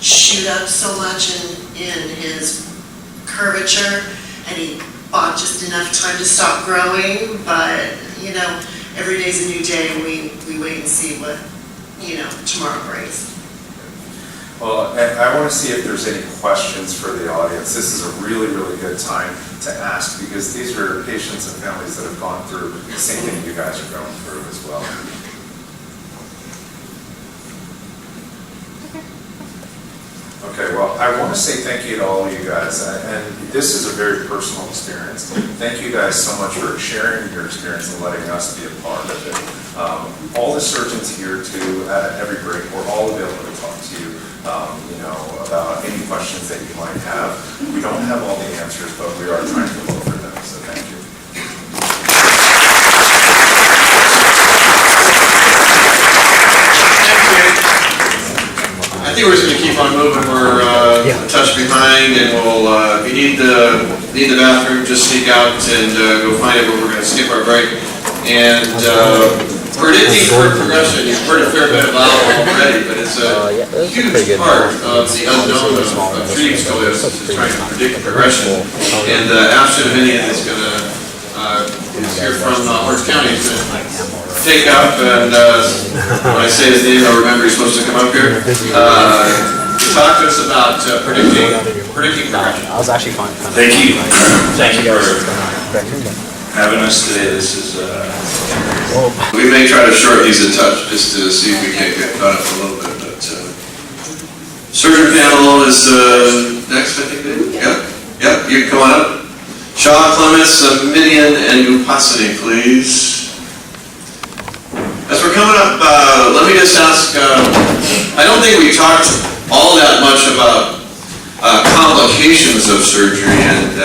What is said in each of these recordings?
shoot up so much in his curvature, and he bought just enough time to stop growing. But you know, every day's a new day, and we wait and see what, you know, tomorrow brings. Well, I want to see if there's any questions for the audience. This is a really, really good time to ask, because these are patients and families that have gone through the same thing you guys are going through as well. Okay, well, I want to say thank you to all of you guys, and this is a very personal experience. Thank you guys so much for sharing your experience and letting us be a part of it. All the surgeons here too, at every break, we're all available to talk to you, you know, about any questions that you might have. We don't have all the answers, but we are trying to look for them, so thank you. I think we're just going to keep on moving. We're a touch behind, and we'll, if you need the bathroom, just sneak out and go find it, but we're going to skip our break. And predicting for progression, you've heard a fair bit about it already, but it's a huge part of the unknown of treating scoliosis is trying to predict progression. And absent of any of this, going to hear from Orange County to take up, and when I say his name, I remember he's supposed to come up here. Talk to us about predicting progression. I was actually fine. Thank you. Thank you guys for having us today. This is. We may try to shorten these a touch just to see if we can't get caught up a little bit. But surgeon panel is next, I think. Yep. You can come on up. Shaw, Clements, Midian, and Upasani, please. As we're coming up, let me just ask, I don't think we talked all that much about complications of surgery, and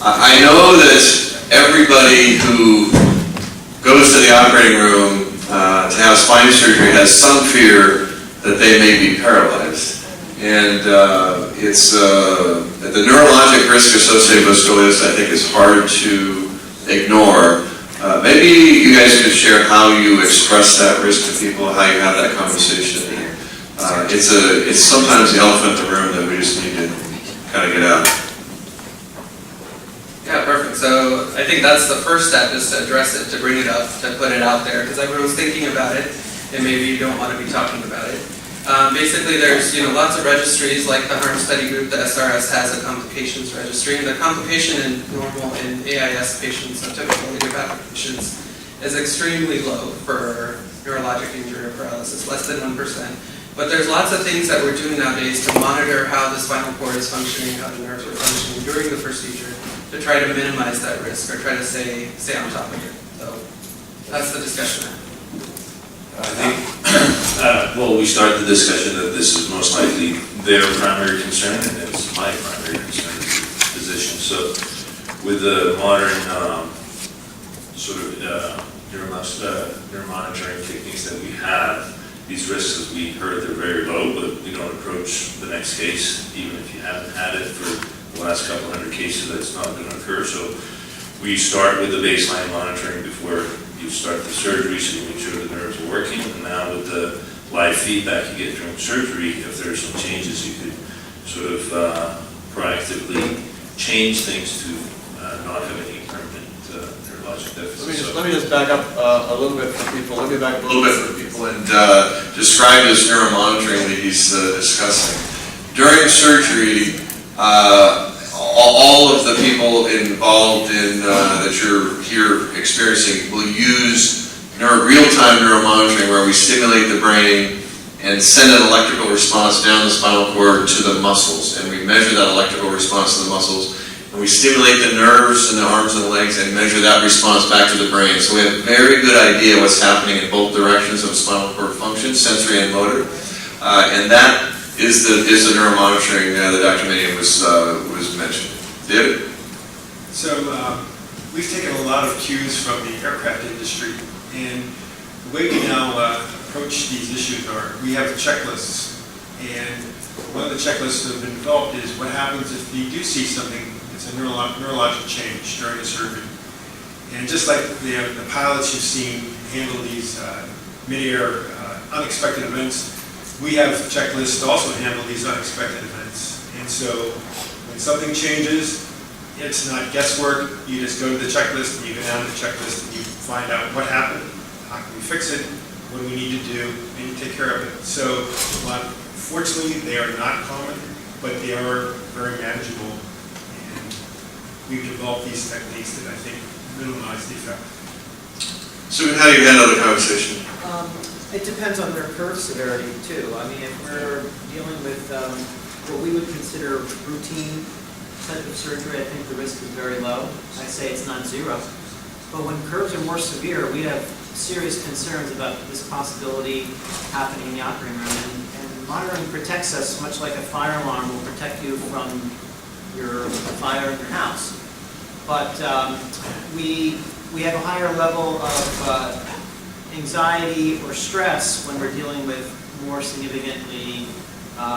I know that everybody who goes to the operating room to have spine surgery has some fear that they may be paralyzed. And it's the neurologic risk associated with scoliosis, I think, is hard to ignore. Maybe you guys could share how you express that risk to people, how you have that conversation. It's sometimes the elephant in the room that we just need to kind of get out. Yeah, perfect. So I think that's the first step, is to address it, to bring it up, to put it out there, because everyone's thinking about it, and maybe you don't want to be talking about it. Basically, there's lots of registries, like the harm study group. The SRS has a complications registry, and the complication in normal and AIS patients, so typical idiopathic patients, is extremely low for neurologic injury or paralysis, less than 1%. But there's lots of things that we're doing nowadays to monitor how the spinal cord is functioning, how the nerves are functioning during the procedure, to try to minimize that risk or try to stay on top of it. So that's the discussion. I think, well, we started the discussion that this is most likely their primary concern, and it's my primary concern as a physician. So with the modern sort of neuromonitoring techniques that we have, these risks, as we heard, they're very low, but we don't approach the next case, even if you haven't had it for the last couple hundred cases, that's not going to occur. So we start with the baseline monitoring before you start the surgery, so you make sure the nerves are working. And now with the live feedback you get during surgery, if there are some changes, you could sort of proactively change things to not have any permanent neurologic deficits. Let me just back up a little bit for people. Let me back up a little bit for people and describe this neuromonitoring that he's discussing. During surgery, all of the people involved in that you're here experiencing will use real-time neuromonitoring, where we stimulate the brain and send an electrical response down the spinal cord to the muscles, and we measure that electrical response to the muscles, and we stimulate the nerves in the arms and the legs and measure that response back to the brain. So we have a very good idea what's happening in both directions of spinal cord function, sensory and motor, and that is the neuromonitoring that Dr. Midian was mentioning. David? So we've taken a lot of cues from the aircraft industry, and the way we now approach these issues are we have checklists, and one of the checklists that have been developed is what happens if you do see something that's a neurologic change during the surgery. And just like the pilots you've seen handle these mid-air unexpected events, we have checklists to also handle these unexpected events. And so when something changes, it's not guesswork. You just go to the checklist and you go down to the checklist and you find out what happened, how can we fix it, what do we need to do, and you take care of it. So fortunately, they are not common, but they are very manageable. And we've developed these techniques that I think minimize the effect. So how do you handle the conversation? It depends on their curve severity too. I mean, if we're dealing with what we would consider routine type of surgery, I think the risk is very low. I say it's not zero. But when curves are more severe, we have serious concerns about this possibility happening in the operating room. And monitoring protects us, much like a fire alarm will protect you from your fire in your house. But we have a higher level of anxiety or stress when we're dealing with more significantly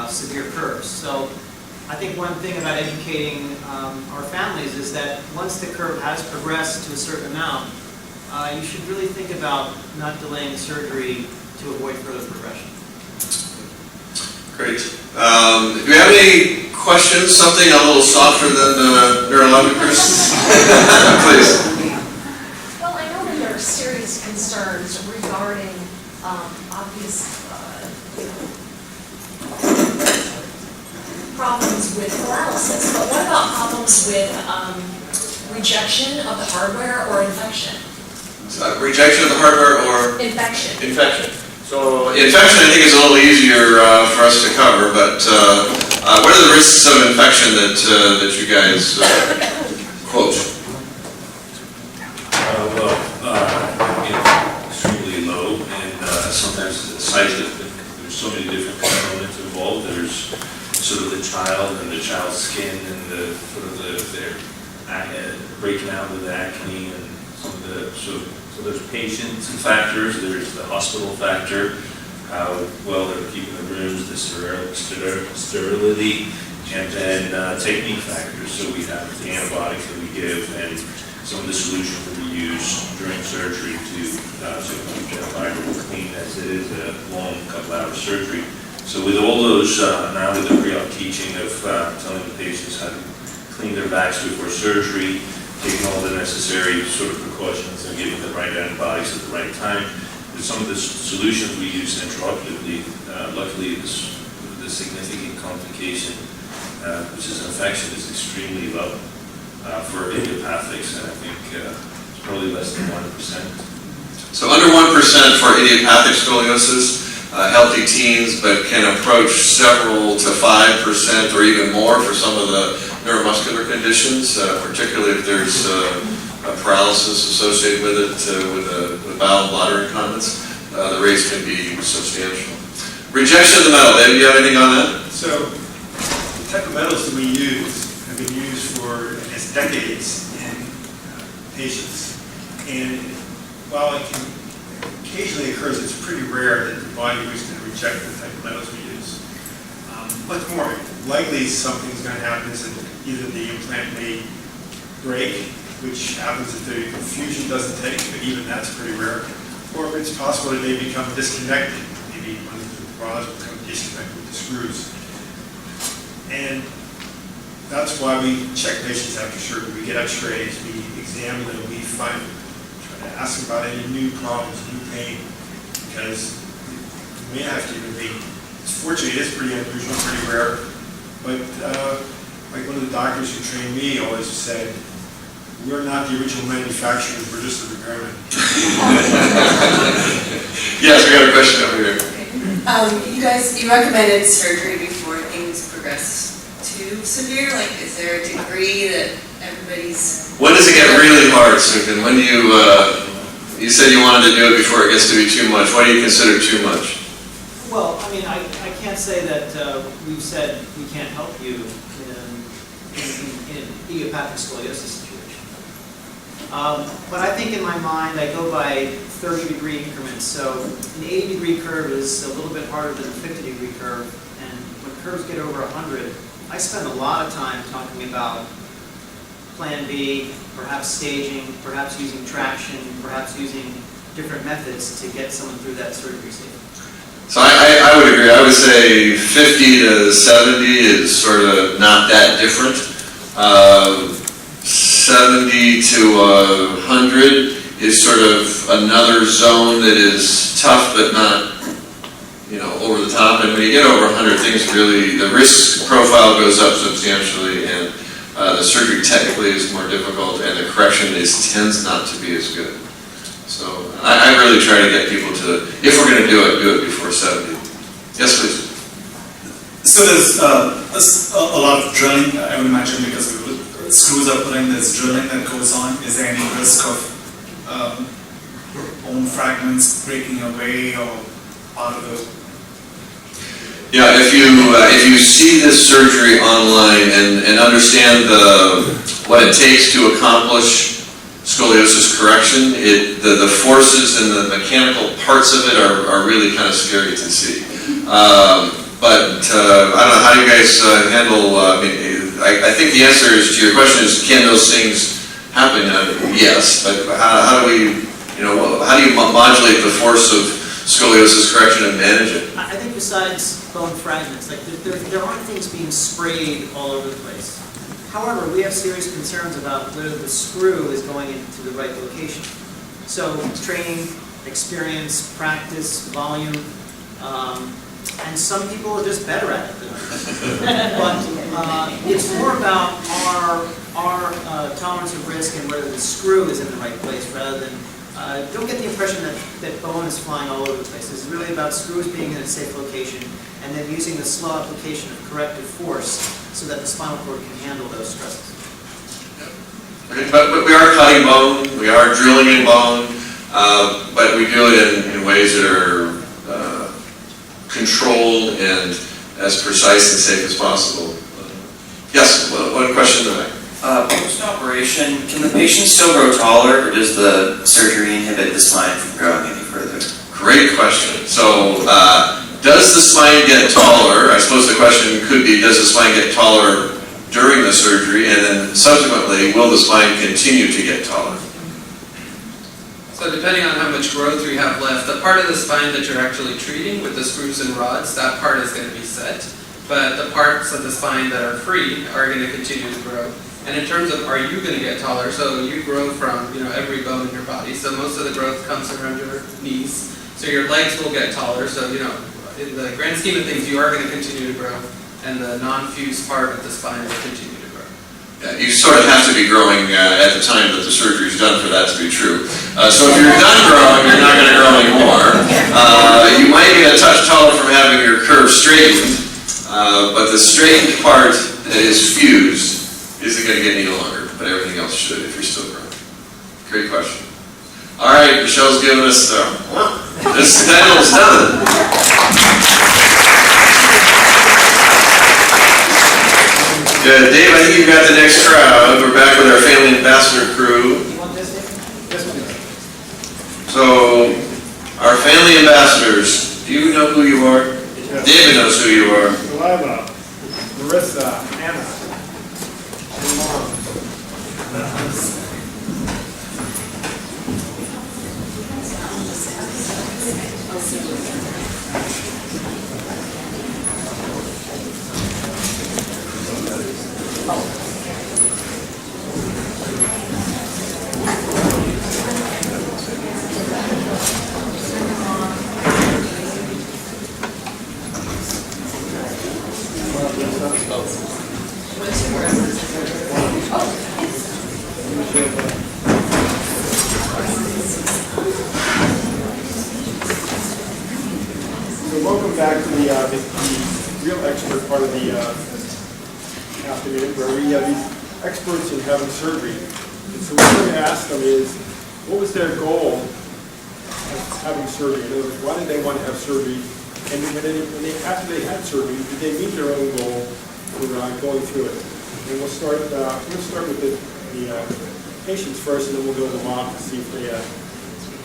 severe curves. So I think one thing about educating our families is that once the curve has progressed to a certain amount, you should really think about not delaying surgery to avoid further progression. Great. Do we have any questions? Something a little softer than neurologicals? Please. Well, I know that there are serious concerns regarding obvious problems with paralysis, but what about problems with rejection of the hardware or infection? Rejection of the hardware or? Infection. Infection. So infection, I think, is a little easier for us to cover, but what are the risks of infection that you guys quote? Extremely low, and sometimes the size of there's so many different components involved. There's sort of the child and the child's skin and the sort of their breaking out of the acne and some of the so there's patient factors, there's the hospital factor, how well they're keeping the rooms, the sterility, and then technique factors. So we have the antibiotics that we give and some of the solutions that we use during surgery to keep the environment clean, as it is a long couple-hour surgery. So with all those, now with the pre-op teaching of telling the patients how to clean their backs before surgery, taking all the necessary sort of precautions and giving the right antibiotics at the right time. With some of the solutions we use intraoperatively, luckily the significant complication, which is an infection, is extremely low for idiopathics, and I think it's probably less than 1%. So under 1% for idiopathic scoliosis, healthy teens, but can approach several to 5% or even more for some of the neuromuscular conditions, particularly if there's a paralysis associated with it, with bowel and bladder incontinence. The rates can be substantial. Rejection of the metal, Dave, do you have anything on that? So the type of metals that we use have been used for, I guess, decades in patients. And while it can occasionally occurs, it's pretty rare that the body is going to reject the type of metals we use. Much more likely something's going to happen is that either the implant may break, which happens if the fusion doesn't take, but even that's pretty rare. Or it's possible that they become disconnected. Maybe one of the rods will become disconnected with the screws. And that's why we check patients after surgery. We get x-rays, we examine them, we try to ask them about any new problems, new pain, because we may have to intervene. Fortunately, it is pretty unusual, pretty rare, but like one of the doctors who trained me always said, we're not the original manufacturers, we're just the repairmen. Yes, we got a question over here. You recommended surgery before things progress too severe? Like, is there a degree that everybody's... When does it get really hard, Susan? When do you said you wanted to do it before it gets to be too much. What do you consider too much? Well, I mean, I can't say that we've said we can't help you in an idiopathic scoliosis situation. But I think in my mind, I go by 30-degree increments. So an 80-degree curve is a little bit harder than a 50-degree curve. And when curves get over 100, I spend a lot of time talking about Plan B, perhaps staging, perhaps using traction, perhaps using different methods to get someone through that surgery stage. So I would agree. I would say 50 to 70 is sort of not that different. 70 to 100 is sort of another zone that is tough but not, over the top. And when you get over 100, things really, the risk profile goes up substantially, and the surgery technically is more difficult, and the correction tends not to be as good. So I really try to get people to, if we're going to do it before 70. Yes, please. So there's a lot of drilling, I would imagine, because screws are put in, there's drilling that goes on. Is there any risk of bone fragments breaking away or part of the... Yeah, if you see this surgery online and understand what it takes to accomplish scoliosis correction, the forces and the mechanical parts of it are really kind of scary to see. But I don't know, how do you guys handle, I think the answer is to your question is, can those things happen? Yes, but how do we, how do you modulate the force of scoliosis correction and manage it? I think besides bone fragments, like there aren't things being sprayed all over the place. However, we have serious concerns about whether the screw is going into the right location. So training, experience, practice, volume, and some people are just better at it than others. But it's more about our tolerance of risk and whether the screw is in the right place rather than, don't get the impression that bone is flying all over the place. It's really about screws being in a safe location and then using the slow application of corrective force so that the spinal cord can handle those stresses. Okay, but we are cutting bone, we are drilling in bone, but we do it in ways that are controlled and as precise and safe as possible. Yes, one question to make. Post-operation, can the patient still grow taller, or does the surgery inhibit the spine from growing any further? Great question. So, does the spine get taller? I suppose the question could be, does the spine get taller during the surgery, and then subsequently, will the spine continue to get taller? So depending on how much growth we have left, the part of the spine that you're actually treating with the screws and rods, that part is going to be set. But the parts of the spine that are free are going to continue to grow. And in terms of, are you going to get taller? So you grow from, every bone in your body. So most of the growth comes around your knees. So your legs will get taller. So, in the grand scheme of things, you are going to continue to grow. And the non-fused part of the spine will continue to grow. Yeah, you sort of have to be growing at the time that the surgery is done for that to be true. So if you're done growing, you're not going to grow anymore. You might get a touch taller from having your curve straightened, but the straightened part that is fused isn't going to get any longer, but everything else should if you're still growing. Great question. All right, Michelle's giving us this panel's done. Good. Dave, I think you've got the next crowd. We're back with our family ambassador crew. So, our family ambassadors, do you know who you are? Yes. David knows who you are. Delilah, Marisa, Anna, and Mom. So welcome back to the real expert part of the afternoon, where we have these experts in having surgery. And so what we're going to ask them is, what was their goal of having surgery? In other words, why did they want to have surgery? And after they had surgery, did they meet their own goal for going through it? And we'll start with the patients first, and then we'll go to the mom to see if they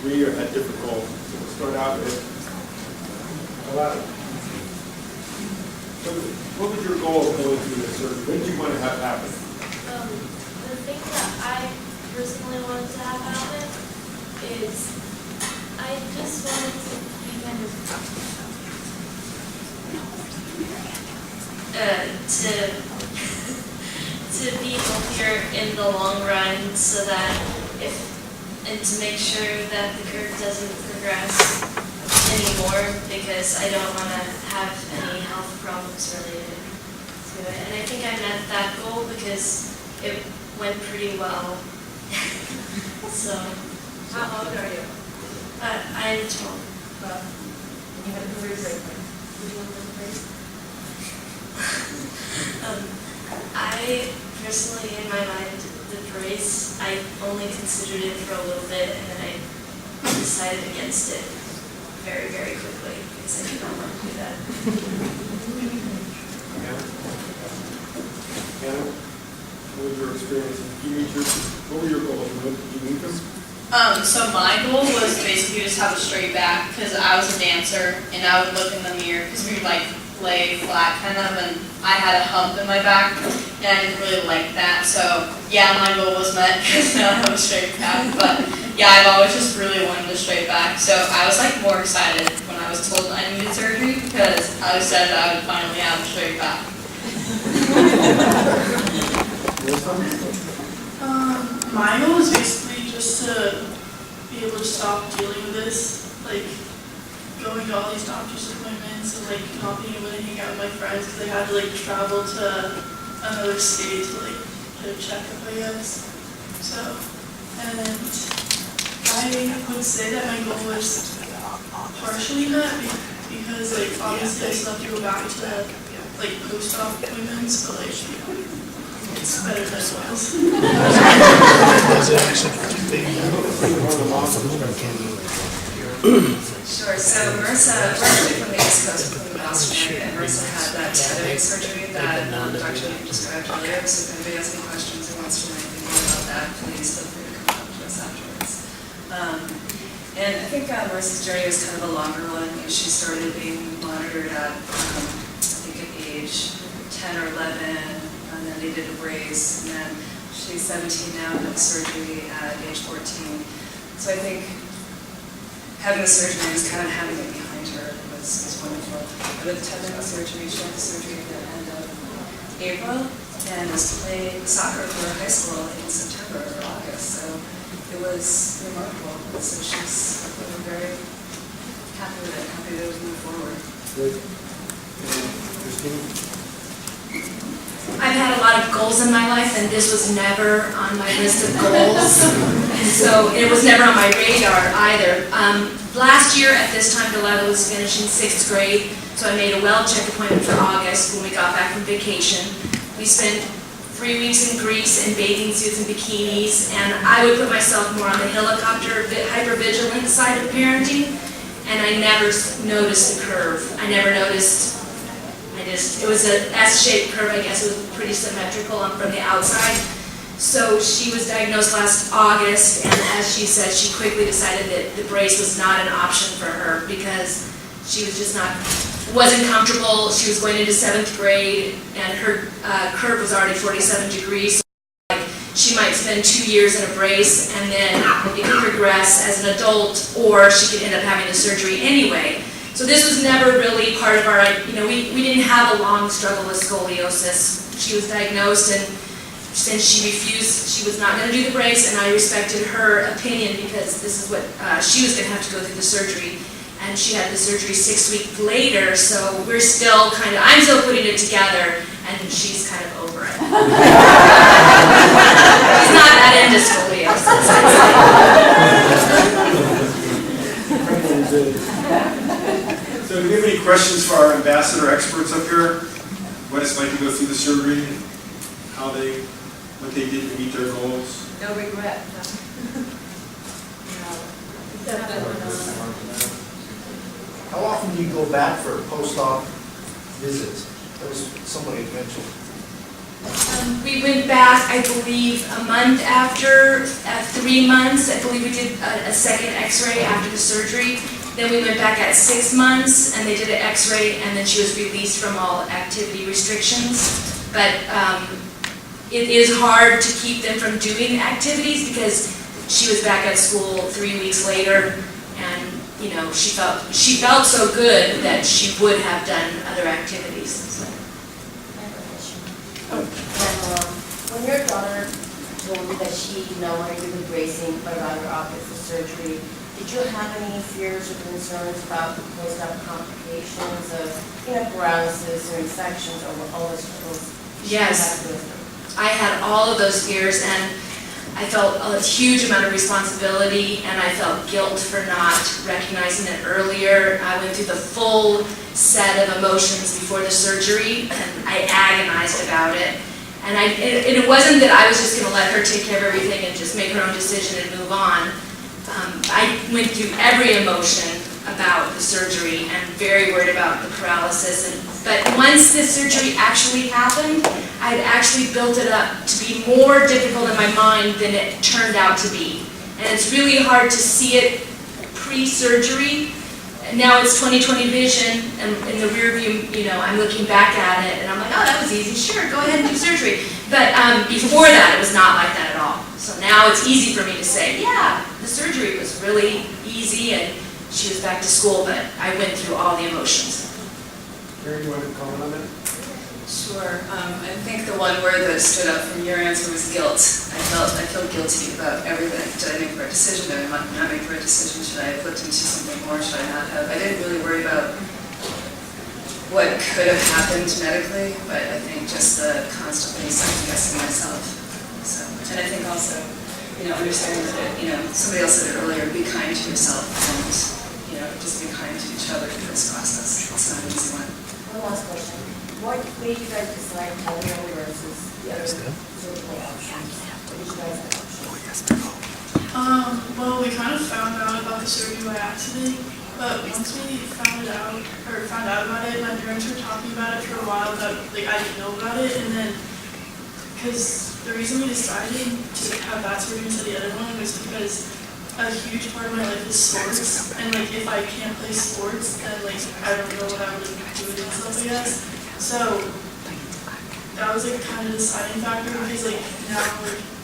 agree or had different goals. So we'll start out with Delilah. So what was your goal of going through this surgery? What did you want to have happen? The thing that I personally wanted to have happen is I just wanted to be kind of to be healthier in the long run, so that and to make sure that the curve doesn't progress anymore, because I don't want to have any health problems related to it. And I think I met that goal because it went pretty well. So. How old are you? I'm 12. Well, you had a career break. Would you want to brace? I personally, in my mind, the brace, I only considered it for a little bit, and then I decided against it very, very quickly, because I did not want to do that. Anna, what was your experience? What were your goals? Did you meet them? So my goal was basically just have a straight back, because I was a dancer and I would look in the mirror, because we would like lay flat kind of, and I had a hump in my back and I didn't really like that. So yeah, my goal was met because now I have a straight back. But yeah, I've always just really wanted a straight back. So I was like more excited when I was told I needed surgery, because I said that I would finally have a straight back. My goal is basically just to be able to stop dealing with this, like going to all these doctor's appointments and like not being able to hang out with my friends because I had to like travel to another state to like get a checkup, I guess. So, and I would say that my goal was partially met because like obviously I still have to go back to like post-op appointments, but like it's better than it was. Sure, so Marisa, we're actually from the East Coast, from Boston, and Marisa had that tetany surgery that Dr. Lian described earlier, so if anybody has any questions or wants to know anything more about that, please feel free to come up to us afterwards. And I think Marisa's journey was kind of a longer one. She started being monitored at, I think at age 10 or 11, and then they did a brace, and then she's 17 now, and had surgery at age 14. So I think having the surgery and just kind of having it behind her was wonderful. But with the tetany surgery, she had the surgery at the end of April, and was playing soccer for high school in September or August. So it was remarkable. So she's very happy with it, happy that it was moving forward. Good. Christine? I've had a lot of goals in my life, and this was never on my list of goals. So it was never on my radar either. Last year at this time, Deletta was finishing 6th grade, so I made a well-check appointment for August when we got back from vacation. We spent 3 weeks in Greece in bathing suits and bikinis, and I would put myself more on the helicopter, hypervigilant side of parenting, and I never noticed the curve. I never noticed. It was an S-shaped curve, I guess. It was pretty symmetrical from the outside. So she was diagnosed last August, and as she said, she quickly decided that the brace was not an option for her because she was just wasn't comfortable. She was going into 7th grade, and her curve was already 47 degrees. So she might spend 2 years in a brace, and then it could progress as an adult, or she could end up having the surgery anyway. So this was never really part of our, we didn't have a long struggle with scoliosis. She was diagnosed, and since she refused, she was not going to do the brace, and I respected her opinion because this is what she was going to have to go through the surgery. And she had the surgery 6 weeks later, so we're still I'm still putting it together, and she's kind of over it. She's not that into scoliosis. So do you have any questions for our ambassador experts up here? What it's like to go through the surgery, what they did to meet their goals? No regret. How often do you go back for post-op visits? That was somebody mentioned. We went back, I believe, a month after, 3 months. I believe we did a second x-ray after the surgery. Then we went back at 6 months, and they did an x-ray, and then she was released from all activity restrictions. But it is hard to keep them from doing activities because she was back at school 3 weeks later, and she felt so good that she would have done other activities. So. When your daughter told you that she no longer could be bracing but rather opted for surgery, did you have any fears or concerns about the post-op complications of paralysis or infections or all those struggles? Yes, I had all of those fears, and I felt a huge amount of responsibility, and I felt guilt for not recognizing it earlier. I went through the full set of emotions before the surgery, and I agonized about it. And it wasn't that I was just going to let her take care of everything and just make her own decision and move on. I went through every emotion about the surgery and very worried about the paralysis. But once the surgery actually happened, I'd actually built it up to be more difficult in my mind than it turned out to be. And it's really hard to see it pre-surgery. Now it's 20/20 vision, and in the rear view, I'm looking back at it, and I'm like, oh, that was easy, sure, go ahead and do surgery. But before that, it was not like that at all. So now it's easy for me to say, yeah, the surgery was really easy, and she was back to school, but I went through all the emotions. Kerry, you want to comment on that? Sure. I think the one word that stood out from your answer was guilt. I feel guilty about everything. Did I make the right decision? Did I not make the right decision? Should I have looked into something more? Should I not have? I didn't really worry about what could have happened medically, but I think just the constantly second-guessing myself. So, and I think also, understanding that, somebody else said it earlier, be kind to yourself and, just be kind to each other through this process. It's not an easy one. One last question. What made you guys decide teleo versus the other surgical options? What did you guys have options? Well, we kind of found out about the surgery by accident, but once we found out about it, my parents were talking about it for a while, that I didn't know about it, and then, because the reason we decided to have that surgery instead of the other one was because a huge part of my life is sports, and if I can't play sports, then I don't know what I would do with myself, I guess. So that was kind of the deciding factor, because now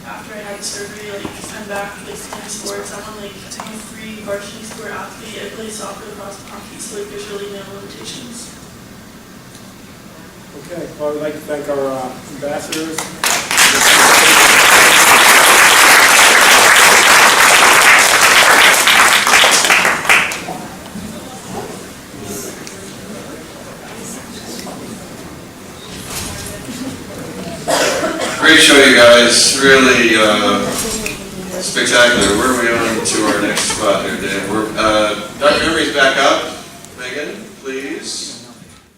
after I had the surgery, I'm back playing sports. I'm a free varsity sport athlete. I play soccer, across hockey, so there's really no limitations. Okay, well, I'd like to thank our ambassadors. Great show, you guys. Really spectacular. Where are we on to our next spot here, Dave? Dr. Emery's back up. Megan, please.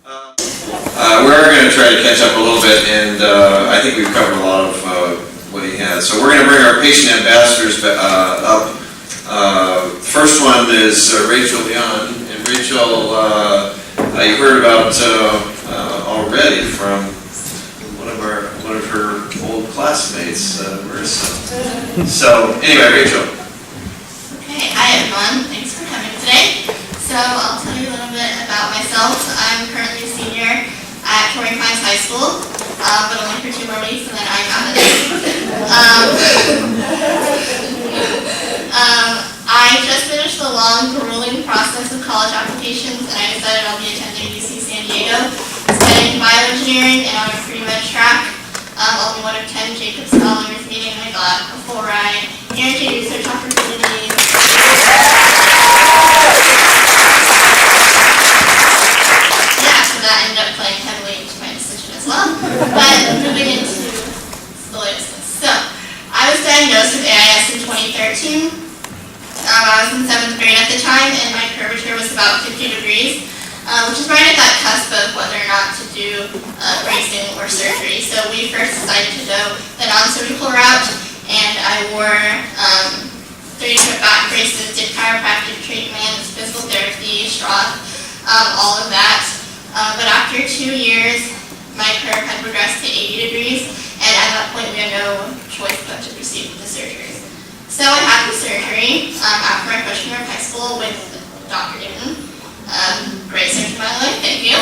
We're going to try to catch up a little bit, and I think we've covered a lot of what he had. So we're going to bring our patient ambassadors up. First one is Rachel Lian. And Rachel, you heard about already from one of her old classmates, Marisa. So anyway, Rachel. Okay, hi everyone. Thanks for coming today. So I'll tell you a little bit about myself. I'm currently a senior at Torrey Pines High School, but only for 2 more weeks, and then I'm out of I just finished the long, grueling process of college applications, and I decided I'll be attending UC San Diego, studying bioengineering, and on a pre-med track. I'll be one of 10 Jacobs Scholars, meaning I got a full ride, guaranteed research opportunities. Yeah, so that ended up playing heavily into my decision as well. But moving into scoliosis. So, I was diagnosed with AIS in 2013. I was in 7th grade at the time, and my curvature was about 50 degrees. Which is right at that cusp of whether or not to do bracing or surgery. So we first decided to go the non-surgical route, and I wore 30-foot back braces, did chiropractic treatments, physical therapy, Stroth, all of that. But after 2 years, my curve had progressed to 80 degrees, and at that point we had no choice but to proceed with the surgery. So I had the surgery after my freshman year of high school with Dr. Newton. Great surgeon, by the way, thank you.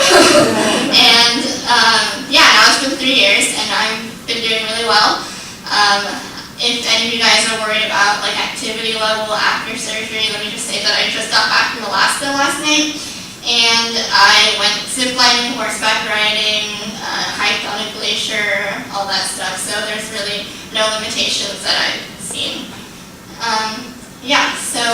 And yeah, now it's been 3 years, and I've been doing really well. if any of you guys are worried about like activity level after surgery, let me just say that I just got back from Alaska last night, and I went ziplining, horseback riding, hiked on a glacier, all that stuff. So there's really no limitations that I've seen. Yeah, so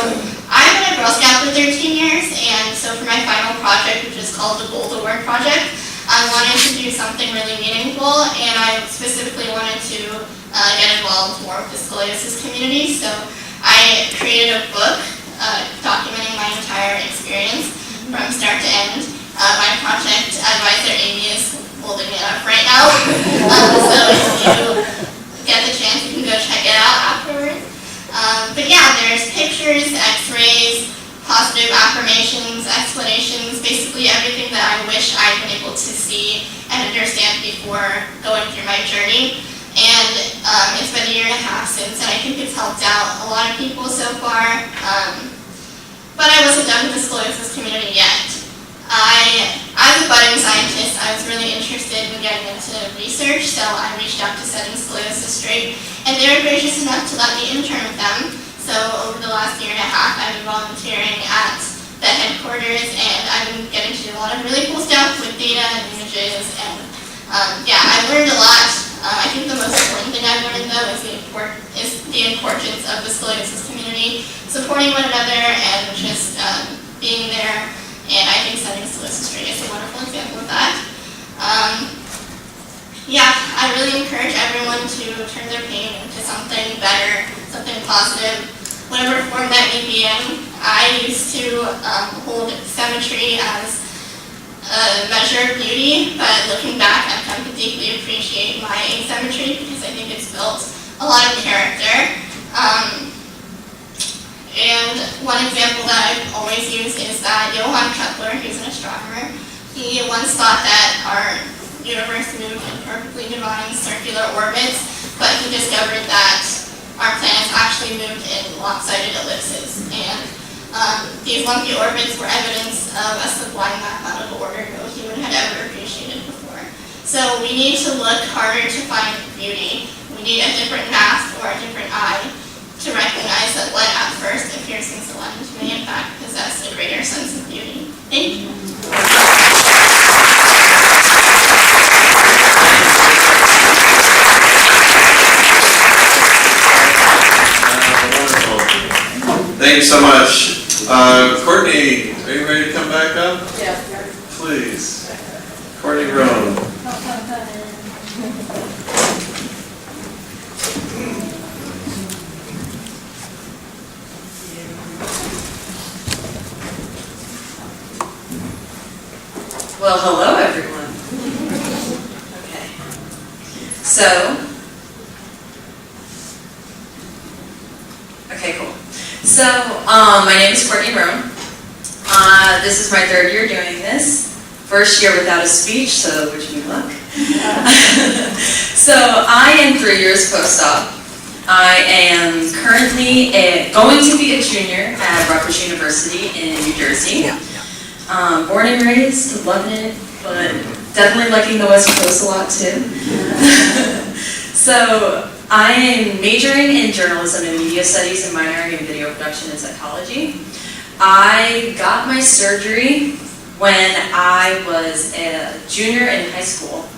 I've been a Girl Scout for 13 years, and so for my final project, which is called the Gold Award Project, I wanted to do something really meaningful, and I specifically wanted to get involved more with the scoliosis community. So I created a book documenting my entire experience from start to end. My project advisor, Amy, is holding it up right now. So if you get the chance, you can go check it out afterwards. But yeah, there's pictures, x-rays, positive affirmations, explanations, basically everything that I wish I'd been able to see and understand before going through my journey. And it's been 1.5 years since, and I think it's helped out a lot of people so far. But I wasn't done with the scoliosis community yet. As a budding scientist, I was really interested in getting into research, so I reached out to Setting Scoliosis Straight, and they were gracious enough to let me intern with them. So over the last 1.5 years, I've been volunteering at the headquarters, and I've been getting to do a lot of really cool stuff with data and images, and yeah, I've learned a lot. I think the most important thing I've learned, though, is the importance of the scoliosis community, supporting one another, and just being there. And I think Setting Scoliosis Straight is a wonderful example of that. Yeah, I really encourage everyone to turn their pain into something better, something positive, whatever form that may be in. I used to hold symmetry as a measure of beauty, but looking back, I've come to deeply appreciate my asymmetry because I think it's built a lot of character. And one example that I've always used is that Johann Kepler, who's an astronomer, he once thought that our universe moved in perfectly divine circular orbits, but he discovered that our planets actually moved in lopsided ellipses. And these lumpy orbits were evidence of a sublime mathematical order no human had ever appreciated before. So we need to look harder to find beauty. We need a different math or a different eye to recognize that what at first appears as a lens may in fact possess a greater sense of beauty. Thank you. Thank you so much. Courtney, are you ready to come back up? Yeah. Please. Courtney Rone. Well, hello everyone. Okay. Okay, cool. So, my name is Courtney Rone. This is my 3rd year doing this. 1st year without a speech, so wish me luck. So, I am 3 years post-op. I am currently going to be a junior at Rutgers University in New Jersey. Born and raised, loving it, but definitely liking the West Coast a lot too. So I am majoring in journalism and media studies and minoring in video production and psychology. I got my surgery when I was a junior in high school.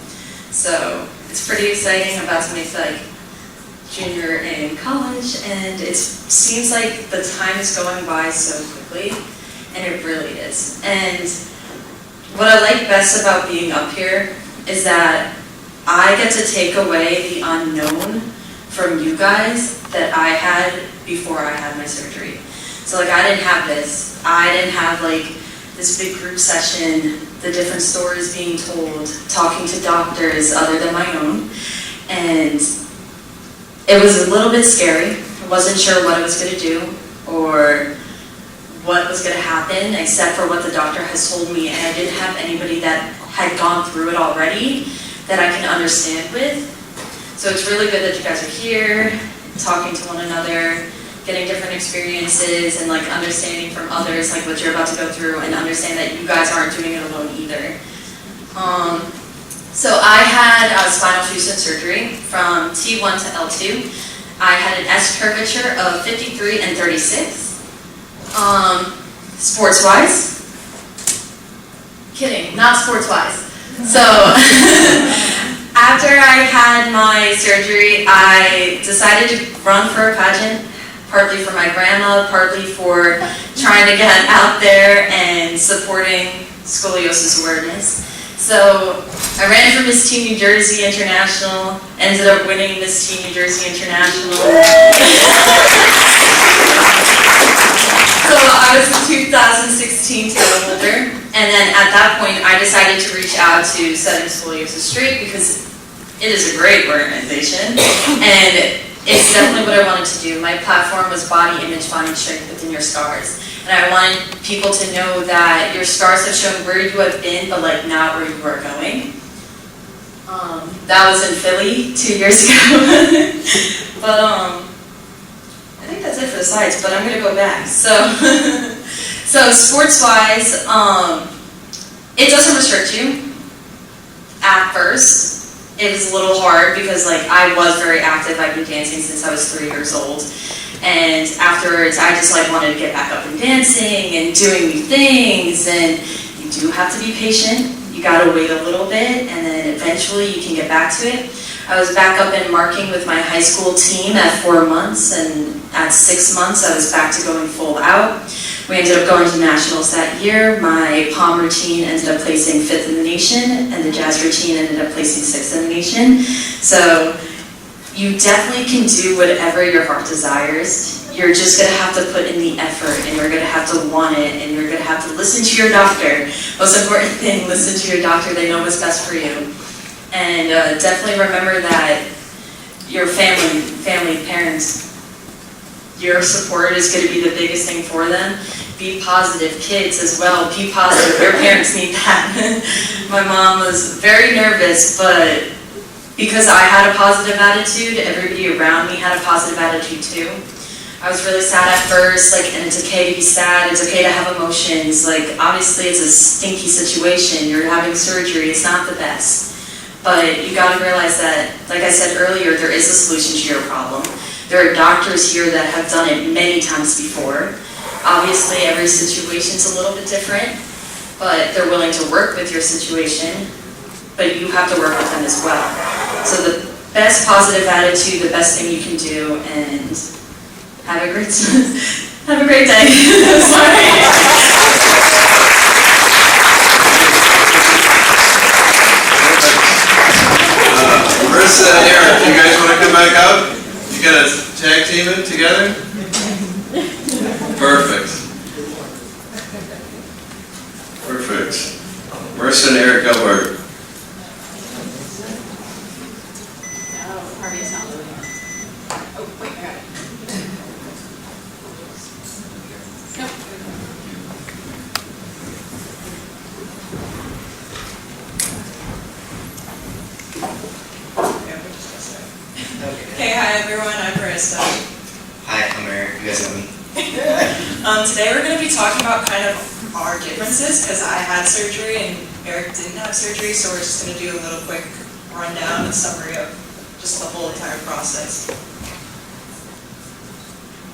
So it's pretty exciting. I'm about to make like junior in college, and it seems like the time is going by so quickly. And it really is. And what I like best about being up here is that I get to take away the unknown from you guys that I had before I had my surgery. So like I didn't have this. I didn't have like this big group session, the different stories being told, talking to doctors other than my own. And it was a little bit scary. I wasn't sure what I was going to do or what was going to happen, except for what the doctor has told me, and I didn't have anybody that had gone through it already that I can understand with. So it's really good that you guys are here, talking to one another, getting different experiences, and like understanding from others like what you're about to go through, and understand that you guys aren't doing it alone either. So I had spinal fusion surgery from T1 to L2, I had an S curvature of 53 and 36. Sports-wise, kidding, not sports-wise. So after I had my surgery, I decided to run for a pageant, partly for my grandma, partly for trying to get out there and supporting scoliosis awareness. So I ran for Miss Teen New Jersey International, ended up winning Miss Teen New Jersey International. So I was the 2016 title holder, and then at that point I decided to reach out to Setting Scoliosis Straight because it is a great organization, and it's definitely what I wanted to do. My platform was body image, finding strength within your scars. And I wanted people to know that your scars have shown where you have been, but like not where you are going. That was in Philly 2 years ago. But I think that's it for the slides, but I'm gonna go back. So, so sports-wise, it doesn't restrict you at first. It was a little hard because like I was very active. I've been dancing since I was 3 years old. And afterwards, I just like wanted to get back up and dancing and doing new things. And you do have to be patient. You gotta wait a little bit, and then eventually you can get back to it. I was back up and marking with my high school team at 4 months, and at 6 months, I was back to going full out. We ended up going to nationals that year. My palm routine ended up placing 5th in the nation, and the jazz routine ended up placing 6th in the nation. So you definitely can do whatever your heart desires. You're just gonna have to put in the effort, and you're gonna have to want it, and you're gonna have to listen to your doctor. Most important thing, listen to your doctor. They know what's best for you. And definitely remember that your family, parents, your support is gonna be the biggest thing for them. Be positive, kids as well, be positive. Your parents need that. My mom was very nervous, but because I had a positive attitude, everybody around me had a positive attitude too. I was really sad at first, like, and it's okay to be sad, it's okay to have emotions. Like, obviously it's a stinky situation, you're having surgery, it's not the best. But you gotta realize that, like I said earlier, there is a solution to your problem. There are doctors here that have done it many times before. Obviously every situation's a little bit different, but they're willing to work with your situation, but you have to work with them as well. So the best positive attitude, the best thing you can do, and have a great day. Sorry. Marisa and Eric, you guys want to come back up? You got to tag team it together? Perfect. Perfect. Marisa and Eric Gelbart. Hey, hi everyone, I'm Marisa. Hi, I'm Eric. You guys know me? Today we're going to be talking about kind of our differences because I had surgery and Eric didn't have surgery, so we're just going to do a little quick rundown and summary of just the whole entire process.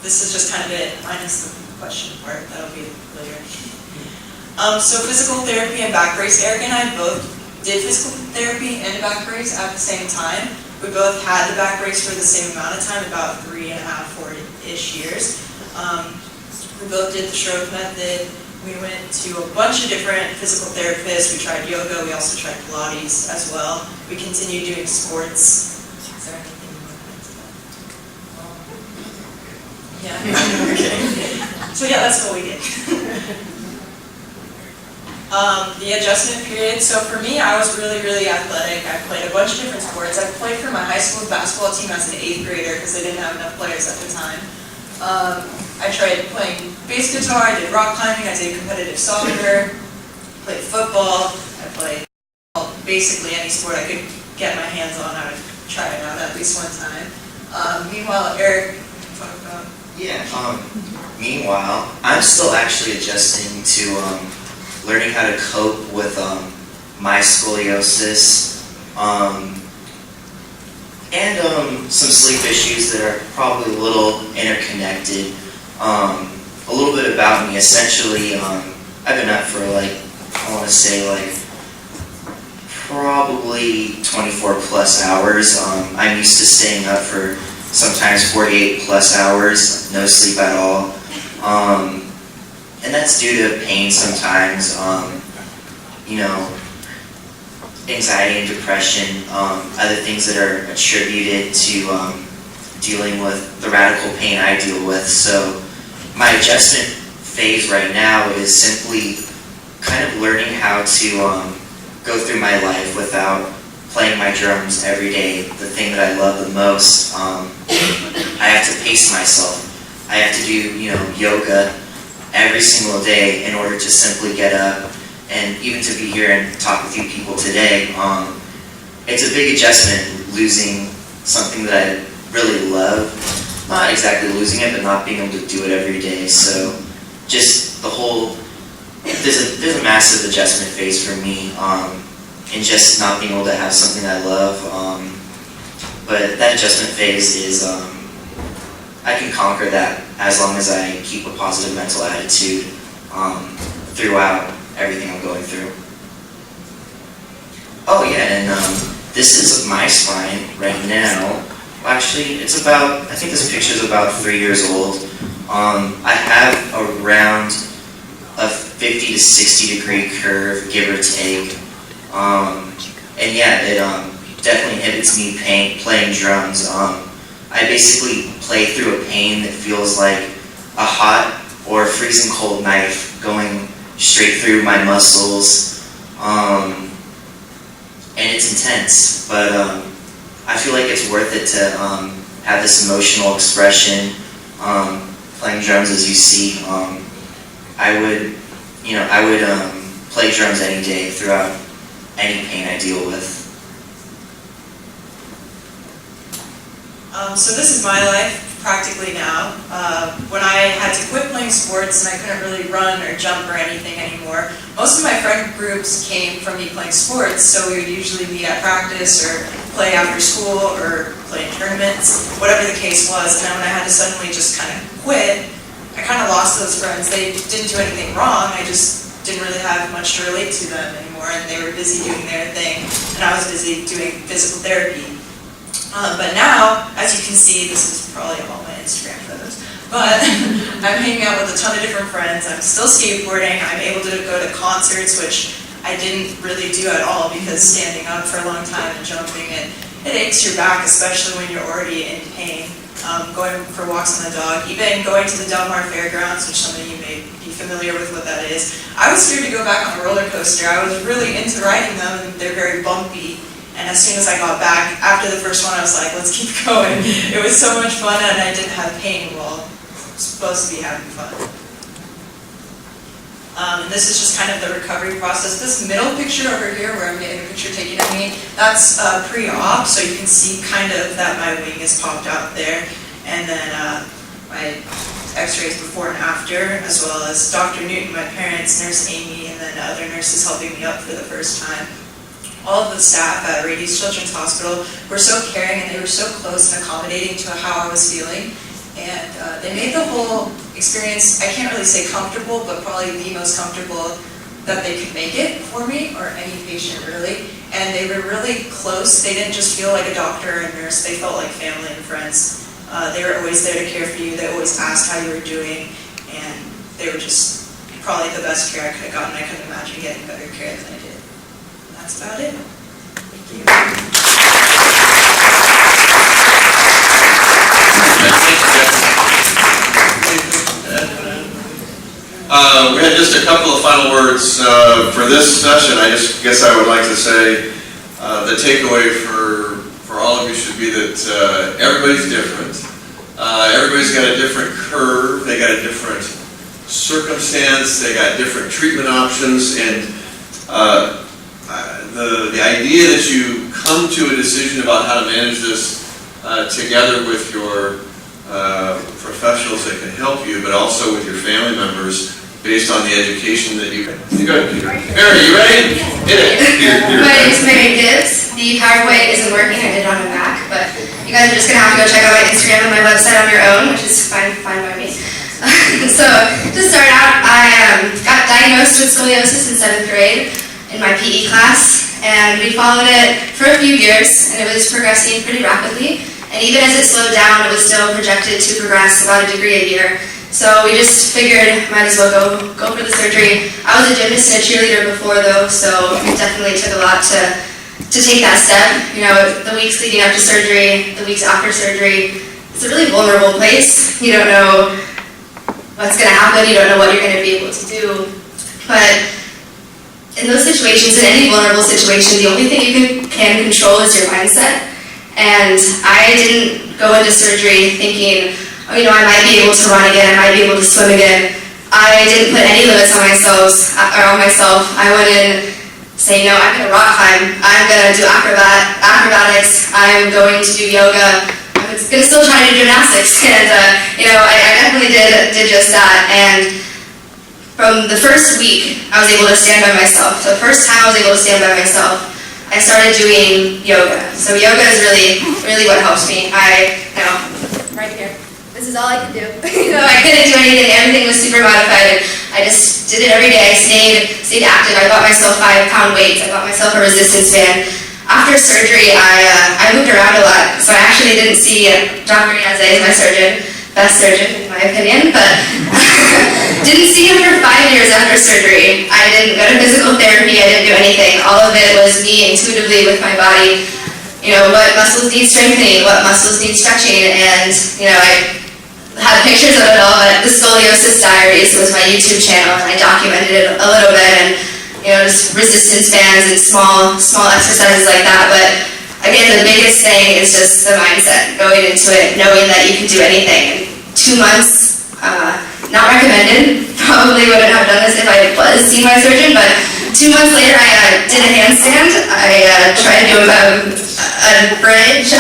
This is just kind of it, minus the question part, that'll be later. So physical therapy and back brace, Eric and I both did physical therapy and back brace at the same time. We both had the back brace for the same amount of time, about 3.5, 4-ish years. We both did the stroke method. We went to a bunch of different physical therapists. We tried yoga. We also tried Pilates as well. We continued doing sports. Is there anything you want to add to that? Yeah. Okay. So yeah, that's what we did. The adjustment period, so for me, I was really, really athletic. I played a bunch of different sports. I played for my high school basketball team as an 8th grader because they didn't have enough players at the time. I tried playing bass guitar, I did rock climbing, I did competitive soccer, played football, I played basically any sport I could get my hands on. I would try it out at least one time. Meanwhile, Eric, talk about... Yeah, meanwhile, I'm still actually adjusting to learning how to cope with my scoliosis and some sleep issues that are probably a little interconnected. A little bit about me, essentially, I've been up for like, I want to say like probably 24 plus hours. I'm used to staying up for sometimes 48 plus hours, no sleep at all. And that's due to pain sometimes, you know, anxiety and depression, other things that are attributed to dealing with the radical pain I deal with. So my adjustment phase right now is simply kind of learning how to go through my life without playing my drums every day, the thing that I love the most. I have to pace myself. I have to do, you know, yoga every single day in order to simply get up and even to be here and talk with you people today. It's a big adjustment, losing something that I really love. Not exactly losing it, but not being able to do it every day. So just the whole, there's a massive adjustment phase for me, and just not being able to have something I love. But that adjustment phase is, I can conquer that as long as I keep a positive mental attitude throughout everything I'm going through. Oh yeah, and this is my spine right now. Actually, it's about, I think this picture is about 3 years old. I have around a 50 to 60 degree curve, give or take. And yeah, it definitely inhibits me playing drums. I basically play through a pain that feels like a hot or freezing cold knife going straight through my muscles. And it's intense, but I feel like it's worth it to have this emotional expression. Playing drums, as you see, I would play drums any day throughout any pain I deal with. So this is my life practically now. When I had to quit playing sports and I couldn't really run or jump or anything anymore, most of my friend groups came from me playing sports, so we would usually meet at practice or play after school or play in tournaments, whatever the case was. And then when I had to suddenly just kind of quit, I kind of lost those friends. They didn't do anything wrong, I just didn't really have much to relate to them anymore, and they were busy doing their thing, and I was busy doing physical therapy. But now, as you can see, this is probably all my Instagram photos, but I'm hanging out with a ton of different friends. I'm still skateboarding. I'm able to go to concerts, which I didn't really do at all because standing up for a long time and jumping, it aches your back, especially when you're already in pain. Going for walks on the dog, even going to the Delmar Fairgrounds, which some of you may be familiar with what that is. I was scared to go back on a roller coaster. I was really into riding them, and they're very bumpy. And as soon as I got back, after the first one, I was like, let's keep going. It was so much fun, and I didn't have pain while supposed to be having fun. And this is just kind of the recovery process. This middle picture over here, where I'm getting a picture taken of me, that's pre-op, so you can see kind of that my wing is popped out there. And then my x-rays before and after, as well as Dr. Newton, my parents, Nurse Amy, and then other nurses helping me up for the first time. All of the staff at Radius Children's Hospital were so caring, and they were so close and accommodating to how I was feeling. And they made the whole experience, I can't really say comfortable, but probably the most comfortable that they could make it for me, or any patient really. And they were really close. They didn't just feel like a doctor or a nurse, they felt like family and friends. They were always there to care for you. They always asked how you were doing, and they were just probably the best care I could have gotten. I couldn't imagine getting better care than I did. And that's about it. Thank you. We had just a couple of final words for this session. I just guess I would like to say the takeaway for all of you should be that everybody's different. Everybody's got a different curve. They got a different circumstance. They got different treatment options. And the idea that you come to a decision about how to manage this together with your professionals that can help you, but also with your family members, based on the education that you got. Mary, you ready? Hit it. My name is Mary Gibbs. The PowerPoint isn't working. I did it on my Mac, but but you guys are just gonna have to go check out my Instagram and my website on your own, which is fine by me. So to start out, I got diagnosed with scoliosis in 7th grade in my PE class, and we followed it for a few years, and it was progressing pretty rapidly. And even as it slowed down, it was still projected to progress about a degree a year. So we just figured, might as well go for the surgery. I was a gymnast and a cheerleader before though, so it definitely took a lot to take that step. You know, the weeks leading up to surgery, the weeks after surgery, it's a really vulnerable place. You don't know what's gonna happen, you don't know what you're gonna be able to do. But in those situations, in any vulnerable situation, the only thing you can control is your mindset. And I didn't go into surgery thinking, oh, you know, I might be able to run again, I might be able to swim again. I didn't put any limits on myself. I went in saying, no, I'm gonna rock climb, I'm gonna do acrobatics, I'm going to do yoga, I'm gonna still try to do gymnastics. And you know, I definitely did just that. And from the first week, I was able to stand by myself. The first time I was able to stand by myself, I started doing yoga. So yoga is really what helps me. Right here. This is all I could do. You know, I couldn't do anything. Everything was super modified. And I just did it every day. I stayed active. I bought myself 5-pound weights. I bought myself a resistance band. After surgery, I moved around a lot. So I actually didn't see Dr. Yaze as my surgeon, best surgeon in my opinion, but didn't see him for 5 years after surgery. I didn't go to physical therapy. I didn't do anything. All of it was me intuitively with my body. You know, what muscles need strengthening, what muscles need stretching, and you know, I had pictures of it all. But the Scoliosis Diaries was my YouTube channel, and I documented it a little bit, and you know, just resistance bands and small exercises like that. But again, the biggest thing is just the mindset, going into it, knowing that you can do anything. 2 months, not recommended. Probably wouldn't have done this if I was seeing my surgeon, but 2 months later, I did a handstand. I tried to do a bridge.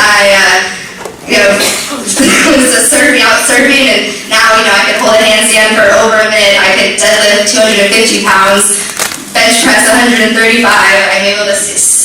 You know, was surfing, and now, you know, I could hold a handstand for over a minute. I could deadlift 250 pounds, bench press 135. I'm able to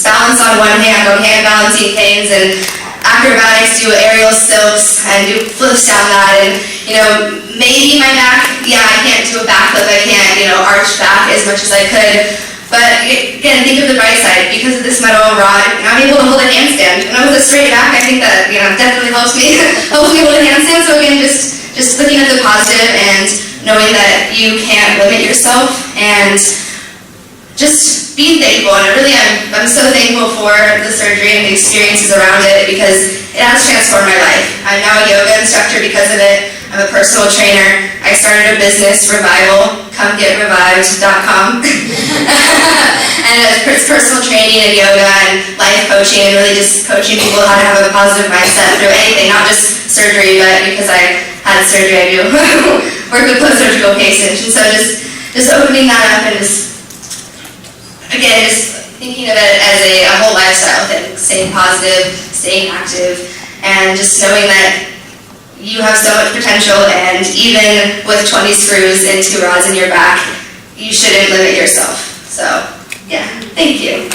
balance on one hand on hand balancing canes, and acrobatics, do aerial silks, and do flips down that. And, you know, maybe my back, yeah, I can't do a backflip. I can't, you know, arch back as much as I could. But again, think of the bright side. Because of this metal rod, I'm able to hold a handstand. And with a straight back, I think that, you know, definitely helps me hold a handstand. So again, just looking at the positive and knowing that you can't limit yourself, and just being thankful. And I'm so thankful for the surgery and the experiences around it, because it has transformed my life. I'm now a yoga instructor because of it. I'm a personal trainer. I started a business, Revival, comegetrevived.com. And it's personal training and yoga and life coaching, and really just coaching people how to have a positive mindset through anything, not just surgery, but because I had surgery, I do work with post-surgical patients. And so just opening that up, and just thinking of it as a whole lifestyle thing, staying positive, staying active, and just knowing that you have so much potential, and even with 20 screws and 2 rods in your back, you shouldn't limit yourself. So, yeah, thank you.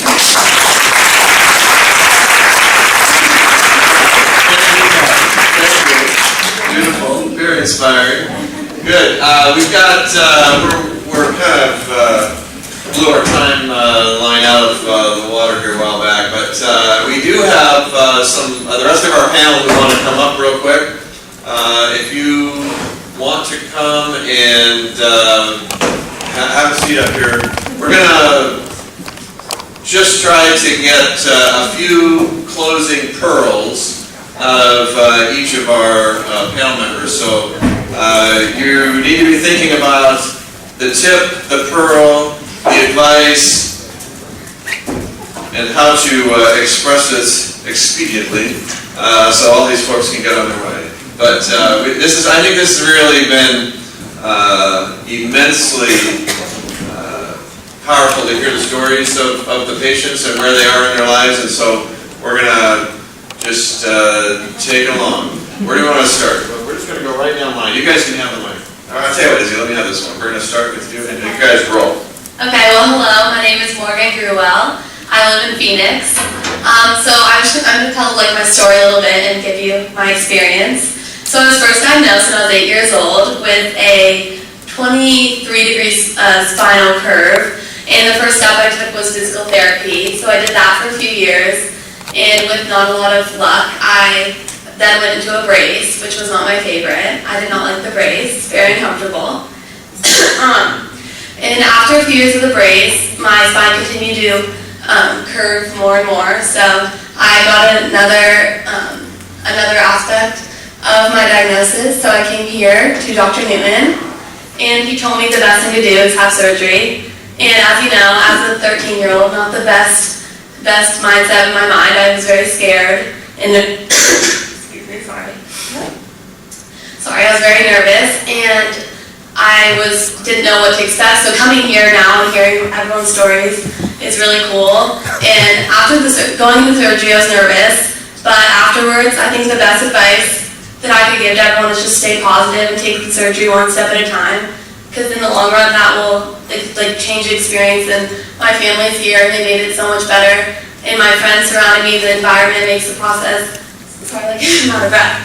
Beautiful, very inspiring. Good. We've got, we're kind of blew our time line out of the water here a while back, but we do have the rest of our panel who want to come up real quick. If you want to come and have a seat up here, we're going to just try to get a few closing pearls of each of our panel members. So you need to be thinking about the tip, the pearl, the advice, and how to express it expediently, so all these folks can get on their way. But I think this has really been immensely powerful to hear the stories of the patients and where they are in their lives, and so we're going to just take it along. Where do you want to start? Well, we're just going to go right down the line. You guys can have the mic. All right, I'll tell you what, Izzy, let me have this one. We're going to start with you, and you guys roll. Okay, well, hello. My name is Morgan Gruwell. I live in Phoenix. So I'm going to tell like my story a little bit and give you my experience. So I was first diagnosed when I was 8 years old with a 23-degree spinal curve, and the first step I took was physical therapy. So I did that for a few years, and with not a lot of luck, I then went into a brace, which was not my favorite. I did not like the brace, very uncomfortable. And after a few years of the brace, my spine continued to curve more and more. So I got another aspect of my diagnosis. So I came here to Dr. Newton, and he told me the best thing to do is have surgery. And as you know, as a 13-year-old, not the best mindset in my mind. I was very scared and excuse me, sorry, I was very nervous, and I didn't know what to expect. So coming here now and hearing everyone's stories is really cool. And after going into surgery, I was nervous, but afterwards, I think the best advice that I could give to everyone is just stay positive and take the surgery one step at a time. Because in the long run, that will change the experience. And my family's here, and they made it so much better. And my friends surrounding me, the environment makes the process, sorry, I'm out of breath,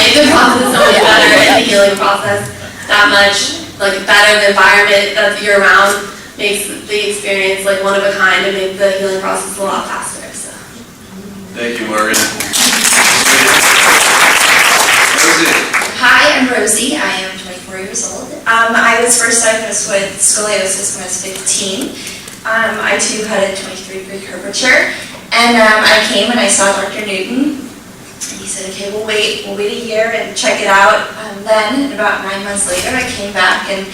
made the process so much better, and the healing process that much better. The environment that you're around makes the experience one of a kind, and make the healing process a lot faster. So. Thank you, Margaret. Hi, I'm Rosie. I am 24 years old. I was first diagnosed with scoliosis when I was 15. I too had a 23-degree curvature, and I came and I saw Dr. Newton, and he said, okay, we'll wait a year and check it out. Then, about 9 months later, I came back, and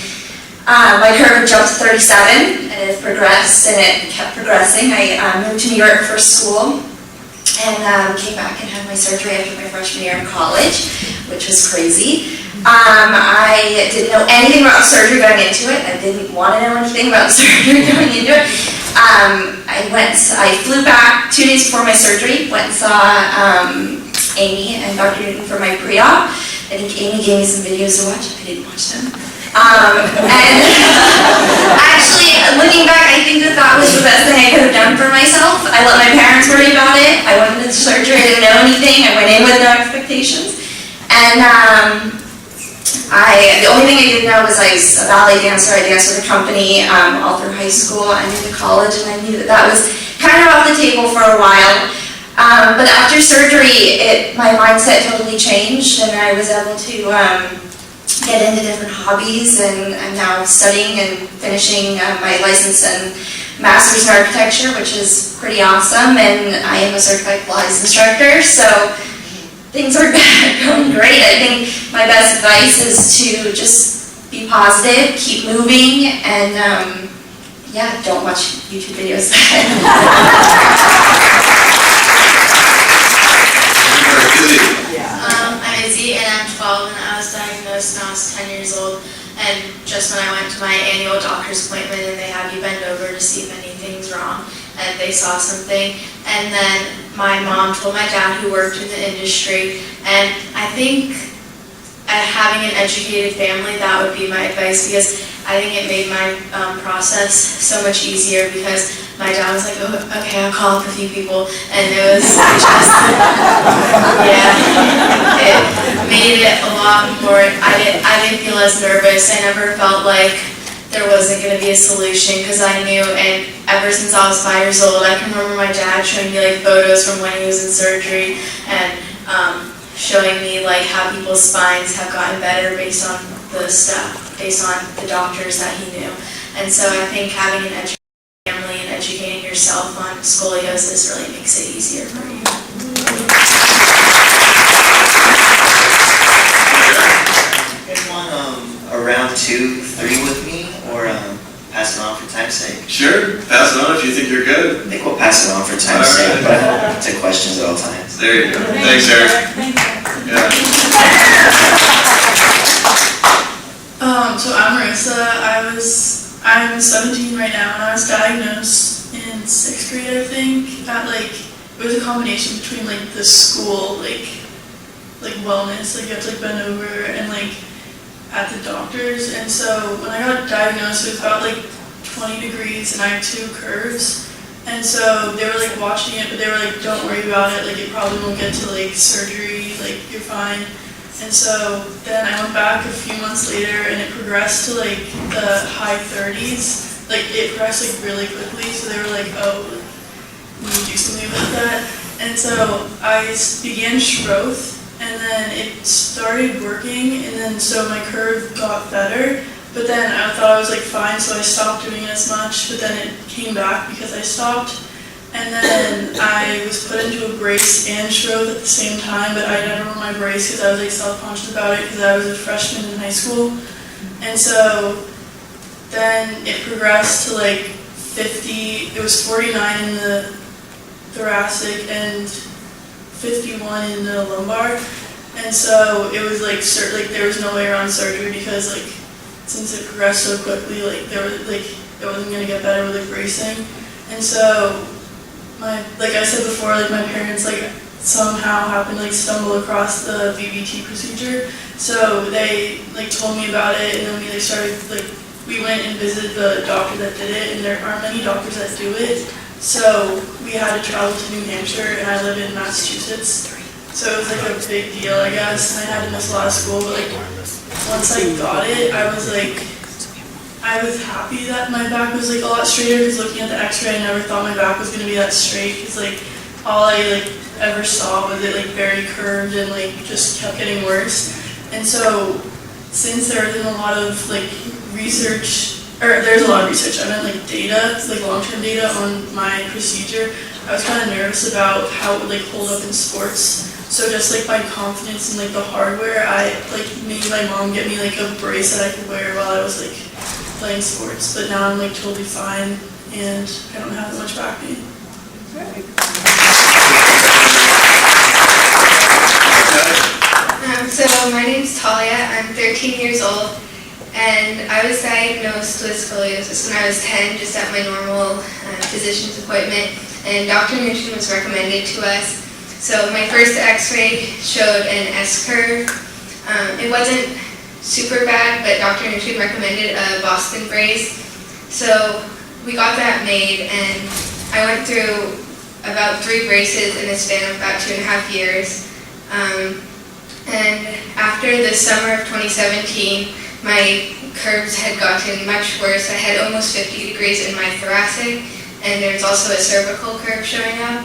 my curve jumped to 37, and it progressed, and it kept progressing. I moved to New York for school, and came back and had my surgery after my freshman year in college, which was crazy. I didn't know anything about surgery going into it. I didn't want to know anything about surgery going into it. I flew back 2 days before my surgery, went and saw Amy and Dr. Newton for my pre-op. I think Amy gave me some videos to watch. I didn't watch them. And actually, looking back, I think that was the best thing I could have done for myself. I let my parents worry about it. I went into surgery, I didn't know anything. I went in with no expectations. And the only thing I didn't know was I was a ballet dancer. I danced with a company all through high school and into college, and I knew that was kind of off the table for a while. But after surgery, my mindset totally changed, and I was able to get into different hobbies, and I'm now studying and finishing my license and master's in architecture, which is pretty awesome, and I am a certified Pilates instructor, so things are going great. I think my best advice is to just be positive, keep moving, and don't watch YouTube videos. I'm Izzy, and I'm 12, and I was diagnosed when I was 10 years old. And just when I went to my annual doctor's appointment, and they have you bend over to see if anything's wrong, and they saw something, and then my mom told my dad, who worked in the industry, and I think having an educated family, that would be my advice, because I think it made my process so much easier, because my dad was like, oh, okay, I'll call up a few people, and it was just, it made it a lot more, I didn't feel as nervous. I never felt like there wasn't going to be a solution, because I knew, and ever since I was 5 years old, I can remember my dad showing me photos from when he was in surgery, and showing me how people's spines have gotten better based on the stuff, based on the doctors that he knew. And so I think having an educated family and educating yourself on scoliosis really makes it easier for you. Anyone around 2, 3 with me, or pass it on for time's sake? Sure, pass it on if you think you're good. I think we'll pass it on for time's sake, but take questions at all times. There you go. Thanks, Eric. Yeah. So I'm Marisa. I'm 17 right now, and I was diagnosed in 6th grade, I think. It was a combination between the school, wellness, you have to bend over, and at the doctor's. And so when I got diagnosed, it was about 20 degrees, and I had 2 curves. And so they were like watching it, but they were like, don't worry about it, like it probably won't get to like surgery, like you're fine. And so then I went back a few months later and it progressed to like the high 30s. Like it progressed like really quickly, so they were like, oh, we need to do something about that. And so I began Schroth, and then it started working, and then so my curve got better. But then I thought I was like fine, so I stopped doing it as much, but then it came back because I stopped. And then I was put into a brace and Schroth at the same time, but I never wore my brace because I was like self-conscious about it because I was a freshman in high school. And so then it progressed to like 50, it was 49 in the thoracic and 51 in the lumbar. And so it was like, there was no way around surgery because like, since it progressed so quickly, like there was like it wasn't gonna get better with like bracing, and so like I said before, like my parents like somehow happened to like stumble across the VBT procedure, so they like told me about it, and then we like started like we went and visited the doctor that did it, and there aren't many doctors that do it, so we had to travel to New Hampshire, and I live in Massachusetts, so it was like a big deal, I guess, and I had to miss a lot of school, but like once I got it, I was happy that my back was like a lot straighter because looking at the x-ray, I never thought my back was going to be that straight because like all I like ever saw was it like very curved and like just kept getting worse. And so since there isn't a lot of like research, or there's a lot of research, I meant like data, like long-term data on my procedure, I was kind of nervous about how it would like hold up in sports. So just like my confidence in like the hardware, I like made my mom get me like a brace that I could wear while I was like playing sports. But now I'm like totally fine and I don't have that much back pain. So my name's Talia, I'm 13 years old, and I was diagnosed with scoliosis when I was 10, just at my normal physician's appointment, and Dr. Nugent was recommended to us. So my first x-ray showed an S-curve. It wasn't super bad, but Dr. Nugent recommended a Boston brace. So we got that made, and I went through about 3 braces in a span of about 2.5 years. And after the summer of 2017, my curves had gotten much worse. I had almost 50 degrees in my thoracic, and there's also a cervical curve showing up.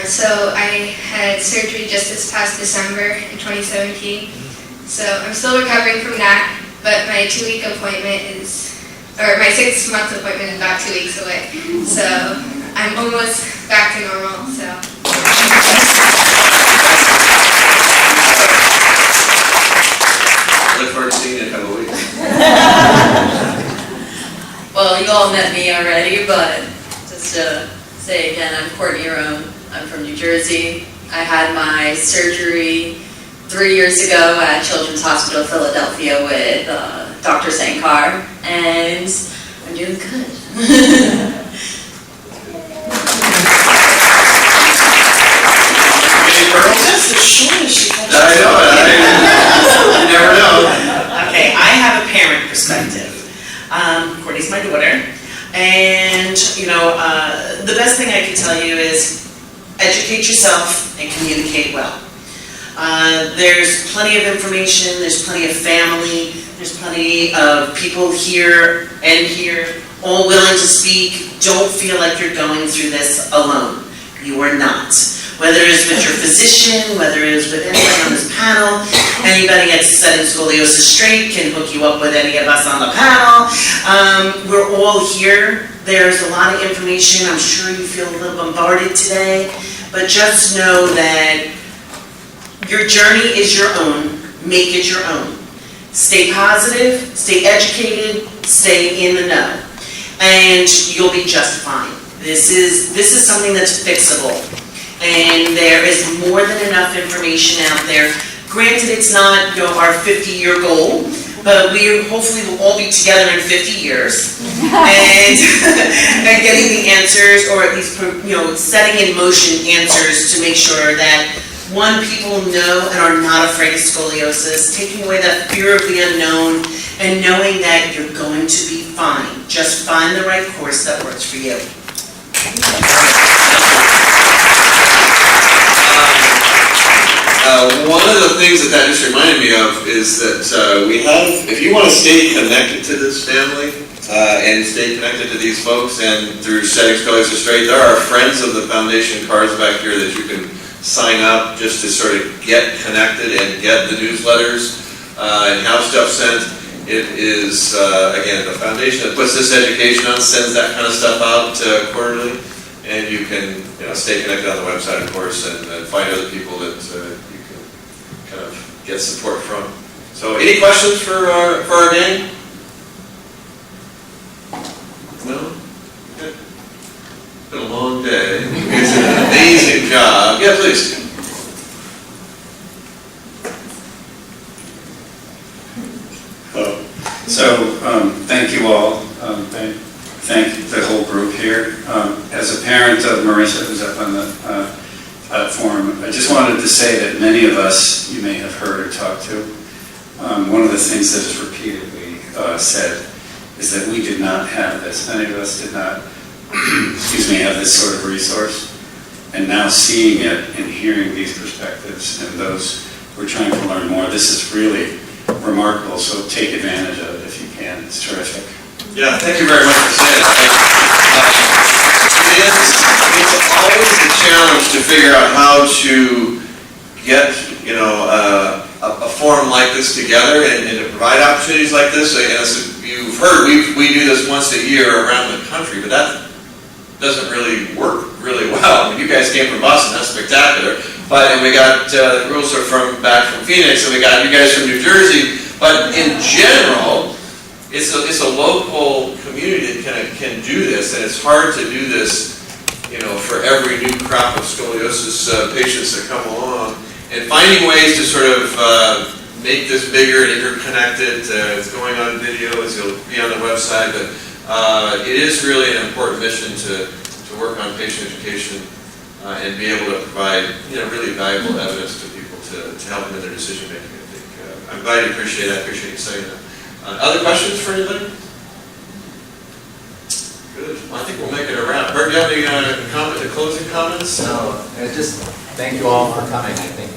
So I had surgery just this past December in 2017. So I'm still recovering from that, but my 2-week appointment is, or my 6-month appointment is about 2 weeks away. So I'm almost back to normal, so. I look forward to seeing you in a couple of weeks. Well, you all met me already, but just to say again, I'm Courtney Rone. I'm from New Jersey. I had my surgery 3 years ago at Children's Hospital Philadelphia with Dr. Sankar, and I'm doing good. That's as short as she can. I know, you never know. Okay, I have a parent perspective. Courtney's my daughter, and you know, the best thing I can tell you is educate yourself and communicate well. There's plenty of information, there's plenty of family, there's plenty of people here and here, all willing to speak. Don't feel like you're going through this alone. You are not. Whether it's with your physician, whether it's with anybody on this panel, anybody at Setting Scoliosis Straight can hook you up with any of us on the panel. We're all here. There's a lot of information. I'm sure you feel a little bombarded today, but just know that your journey is your own. Make it your own. Stay positive, stay educated, stay in the know, and you'll be just fine. This is something that's fixable. And there is more than enough information out there. Granted, it's not our 50-year goal, but we hopefully will all be together in 50 years and getting the answers, or at least setting in motion answers to make sure that, one, people know and are not afraid of scoliosis, taking away that fear of the unknown, and knowing that you're going to be fine. Just find the right course that works for you. One of the things that just reminded me of is that we have, if you want to stay connected to this family and stay connected to these folks, and through Setting Scoliosis Straight, there are friends of the foundation cards back here that you can sign up just to sort of get connected and get the newsletters and have stuff sent. It is, again, the foundation that puts this education on, sends that kind of stuff out quarterly, and you can stay connected on the website, of course, and find other people that you can kind of get support from. So, any questions for our gang? No? Okay. It's been a long day. It's an amazing job. Yeah, please. Thank you all. Thank the whole group here. As a parent of Marisa, who's up on the platform, I just wanted to say that many of us, you may have heard or talked to, one of the things that is repeatedly said is that we did not have this. Many of us did not, have this sort of resource. And now seeing it and hearing these perspectives and those who are trying to learn more, this is really remarkable, so take advantage of it if you can. It's terrific. Yeah, thank you very much for saying that. It's always a challenge to figure out how to get, a forum like this together and to provide opportunities like this. As you've heard, we do this once a year around the country, but that doesn't really work really well. I mean, you guys came from Boston, that's spectacular. And we got, the rules are back from Phoenix, and we got you guys from New Jersey. But in general, it's a local community that can do this, and it's hard to do this, for every new crop of scoliosis patients that come along. And finding ways to sort of make this bigger and interconnected. It's going on video, it'll be on the website, but it is really an important mission to work on patient education and be able to provide, really valuable evidence to people to help them in their decision making. I think I'm glad you appreciate that. I appreciate you saying that. Other questions for anybody? Good. Well, I think we'll make it a wrap. Bert, do you have any closing comments? No, just thank you all for coming. I think,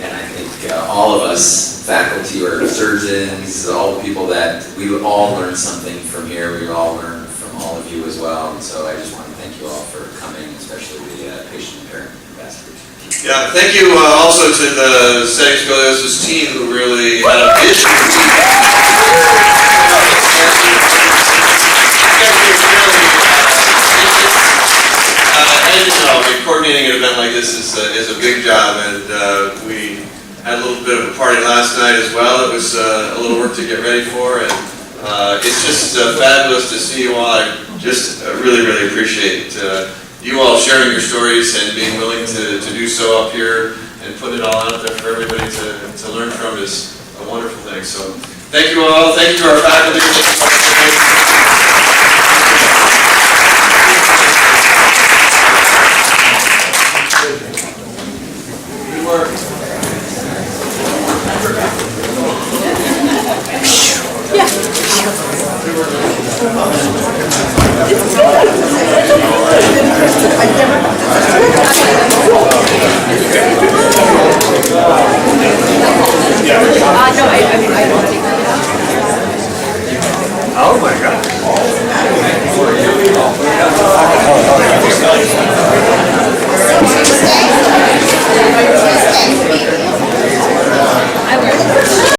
and I think all of us, faculty or surgeons, all the people that we would all learn something from here. We would all learn from all of you as well. And so I just want to thank you all for coming, especially the patient and parent ambassadors. Yeah, thank you also to the Setting Scoliosis team who really had a vision. Coordinating an event like this is a big job, and we had a little bit of a party last night as well. It was a little work to get ready for, and it's just fabulous to see you all. I just really, really appreciate you all sharing your stories and being willing to do so up here and put it all out there for everybody to learn from is a wonderful thing. So thank you all. Thank you to our faculty. Good work. Oh my God.